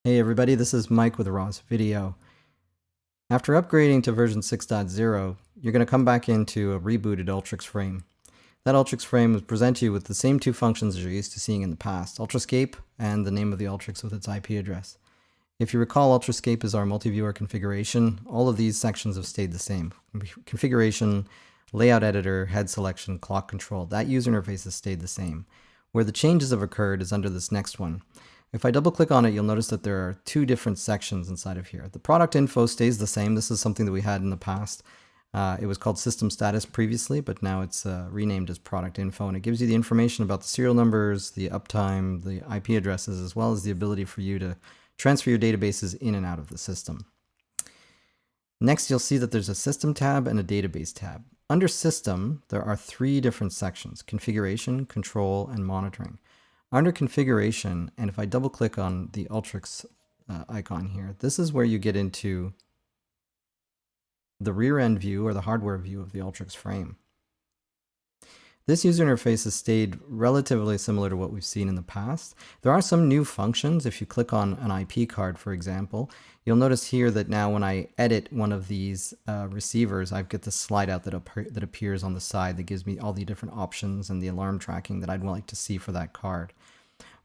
Hey everybody, this is Mike with Raw's Video. After upgrading to version 6.0, you're going to come back into a rebooted Ultrix frame. That Ultrix frame will present you with the same two functions as you're used to seeing in the past, Ultrascape and the name of the Ultrix with its IP address. If you recall, Ultrascape is our multi-viewer configuration. All of these sections have stayed the same. Configuration, layout editor, head selection, clock control. That user interface has stayed the same. Where the changes have occurred is under this next one. If I double click on it, you'll notice that there are two different sections inside of here. The product info stays the same. This is something that we had in the past. It was called system status previously, but now it's renamed as product info, and it gives you the information about the serial numbers, the uptime, the IP addresses, as well as the ability for you to transfer your databases in and out of the system. Next, you'll see that there's a system tab and a database tab. Under system, there are three different sections: configuration, control, and monitoring. Under configuration, and if I double click on the Ultrix icon here, this is where you get into the rear end view or the hardware view of the Ultrix frame. This user interface has stayed relatively similar to what we've seen in the past. There are some new functions. If you click on an IP card, for example, you'll notice here that now when I edit one of these receivers, I get this slide out that appears on the side that gives me all the different options and the alarm tracking that I'd like to see for that card.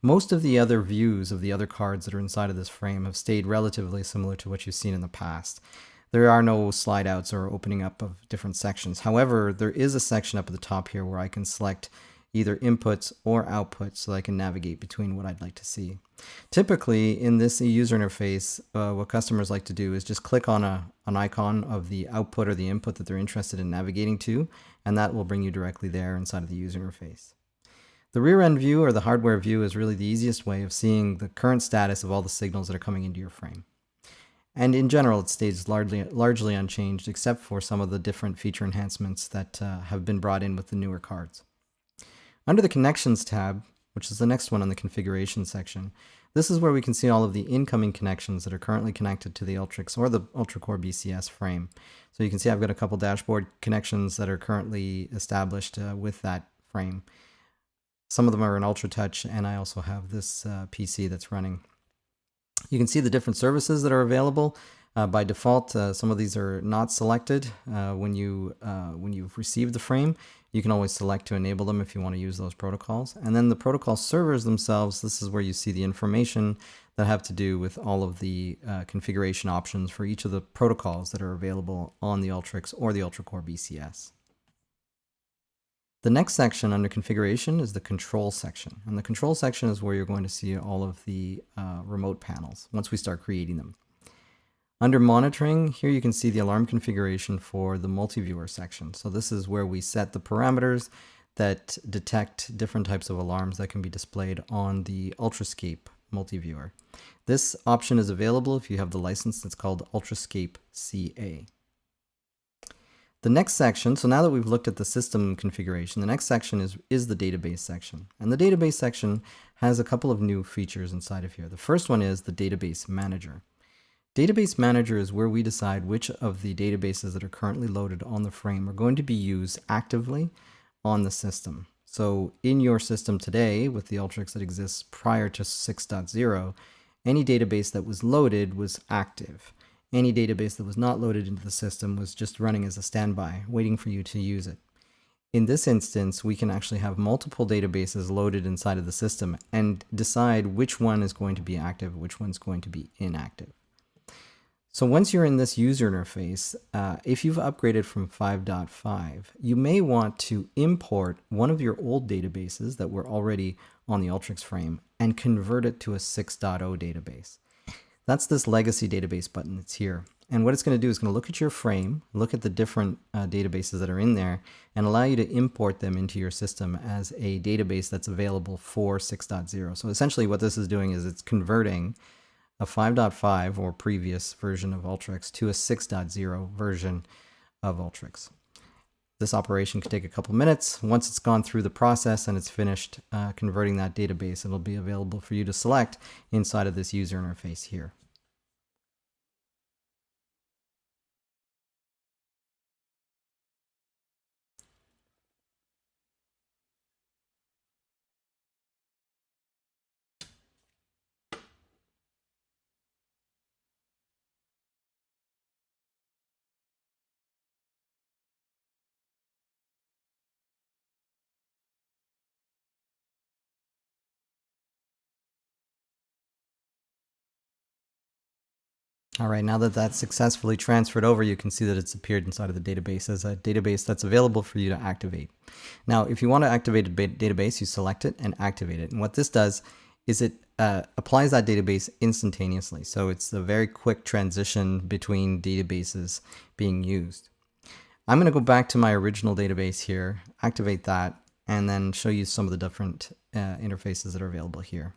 Most of the other views of the other cards that are inside of this frame have stayed relatively similar to what you've seen in the past. There are no slide outs or opening up of different sections. However, there is a section up at the top here where I can select either inputs or outputs so I can navigate between what I'd like to see. Typically, in this user interface, what customers like to do is just click on an icon of the output or the input that they're interested in navigating to, and that will bring you directly there inside of the user interface. The rear end view or the hardware view is really the easiest way of seeing the current status of all the signals that are coming into your frame. And in general, it stays largely unchanged, except for some of the different feature enhancements that have been brought in with the newer cards. Under the Connections tab, which is the next one on the configuration section, this is where we can see all of the incoming connections that are currently connected to the Ultrix or the UltraCore BCS frame. So you can see I've got a couple dashboard connections that are currently established with that frame. Some of them are in UltraTouch, and I also have this PC that's running. You can see the different services that are available. By default, some of these are not selected when you've received the frame. You can always select to enable them if you want to use those protocols. And then the protocol servers themselves, this is where you see the information that have to do with all of the configuration options for each of the protocols that are available on the Ultrix or the UltraCore BCS. The next section under configuration is the control section. And the control section is where you're going to see all of the remote panels once we start creating them. Under monitoring, here you can see the alarm configuration for the multi-viewer section. So this is where we set the parameters that detect different types of alarms that can be displayed on the Ultrascape multi-viewer. This option is available if you have the license that's called Ultrascape CA. The next section, so now that we've looked at the system configuration, the next section is the database section. And the database section has a couple of new features inside of here. The first one is the database manager. Database manager is where we decide which of the databases that are currently loaded on the frame are going to be used actively on the system. So in your system today, with the Ultrix that exists prior to 6.0, any database that was loaded was active. Any database that was not loaded into the system was just running as a standby, waiting for you to use it. In this instance, we can actually have multiple databases loaded inside of the system and decide which one is going to be active, which one's going to be inactive. So once you're in this user interface, if you've upgraded from 5.5, you may want to import one of your old databases that were already on the Ultrix frame and convert it to a 6.0 database. That's this legacy database button that's here. And what it's going to do is going to look at your frame, look at the different databases that are in there, and allow you to import them into your system as a database that's available for 6.0. So essentially what this is doing is it's converting a 5.5 or previous version of Ultrix to a 6.0 version of Ultrix. This operation could take a couple minutes. Once it's gone through the process and it's finished converting that database, it'll be available for you to select inside of this user interface here. All right, now that that's successfully transferred over, you can see that it's appeared inside of the database as a database that's available for you to activate. Now, if you want to activate a database, you select it and activate it. And what this does is it applies that database instantaneously. So it's a very quick transition between databases being used. I'm going to go back to my original database here, activate that, and then show you some of the different interfaces that are available here.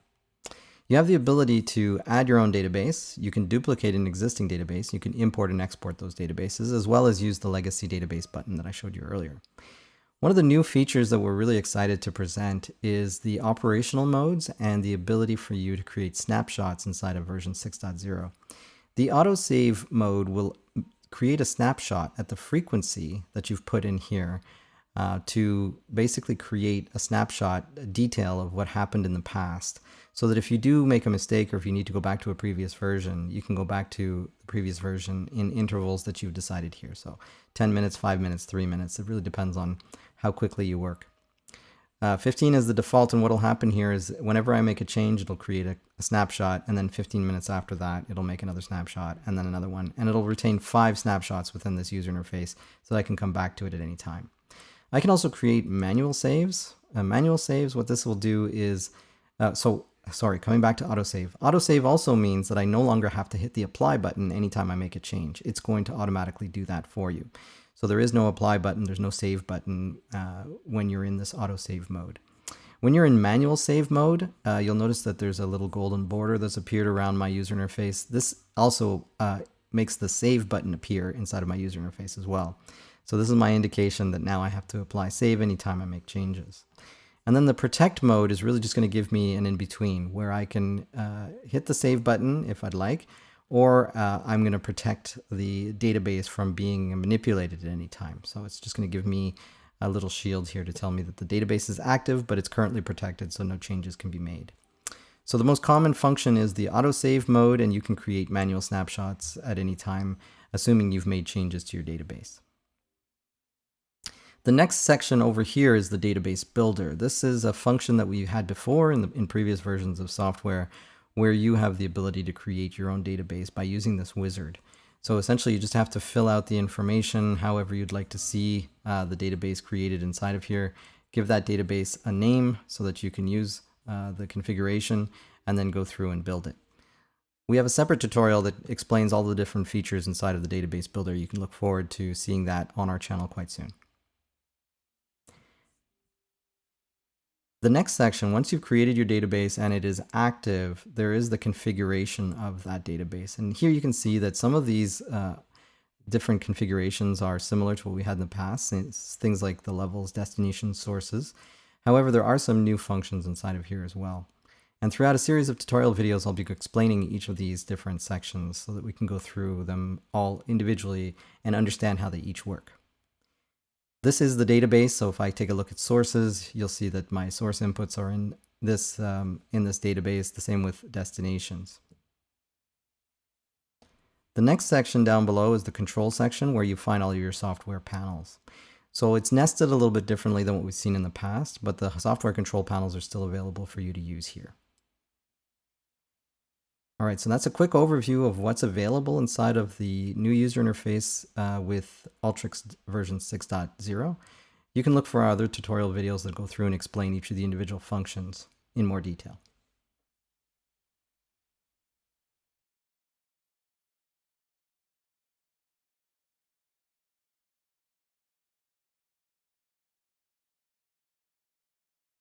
You have the ability to add your own database. You can duplicate an existing database. You can import and export those databases, as well as use the legacy database button that I showed you earlier. One of the new features that we're really excited to present is the operational modes and the ability for you to create snapshots inside of version 6.0. The autosave mode will create a snapshot at the frequency that you've put in here to basically create a snapshot detail of what happened in the past, so that if you do make a mistake or if you need to go back to a previous version, you can go back to the previous version in intervals that you've decided here. So 10 minutes, 5 minutes, 3 minutes. It really depends on how quickly you work. 15 is the default, and what will happen here is whenever I make a change, it'll create a snapshot, and then 15 minutes after that, it'll make another snapshot, and then another one, and it'll retain 5 snapshots within this user interface so that I can come back to it at any time. I can also create manual saves. Manual saves, what this will do is, coming back to autosave. Autosave also means that I no longer have to hit the apply button anytime I make a change. It's going to automatically do that for you. So there is no apply button, there's no save button when you're in this autosave mode. When you're in manual save mode, you'll notice that there's a little golden border that's appeared around my user interface. This also makes the save button appear inside of my user interface as well. So this is my indication that now I have to apply save anytime I make changes. And then the protect mode is really just going to give me an in-between where I can hit the save button if I'd like, or I'm going to protect the database from being manipulated at any time. So it's just going to give me a little shield here to tell me that the database is active, but it's currently protected, so no changes can be made. So the most common function is the autosave mode, and you can create manual snapshots at any time, assuming you've made changes to your database. The next section over here is the database builder. This is a function that we had before in previous versions of software, where you have the ability to create your own database by using this wizard. So essentially you just have to fill out the information however you'd like to see the database created inside of here. Give that database a name so that you can use the configuration and then go through and build it. We have a separate tutorial that explains all the different features inside of the database builder. You can look forward to seeing that on our channel quite soon. The next section, once you've created your database and it is active, there is the configuration of that database. And here you can see that some of these different configurations are similar to what we had in the past, things like the levels, destinations, sources. However, there are some new functions inside of here as well. And throughout a series of tutorial videos, I'll be explaining each of these different sections so that we can go through them all individually and understand how they each work. This is the database, so if I take a look at sources, you'll see that my source inputs are in this database, the same with destinations. The next section down below is the control section where you find all your software panels. So it's nested a little bit differently than what we've seen in the past, but the software control panels are still available for you to use here. All right, so that's a quick overview of what's available inside of the new user interface with Ultrix version 6.0. You can look for our other tutorial videos that go through and explain each of the individual functions in more detail.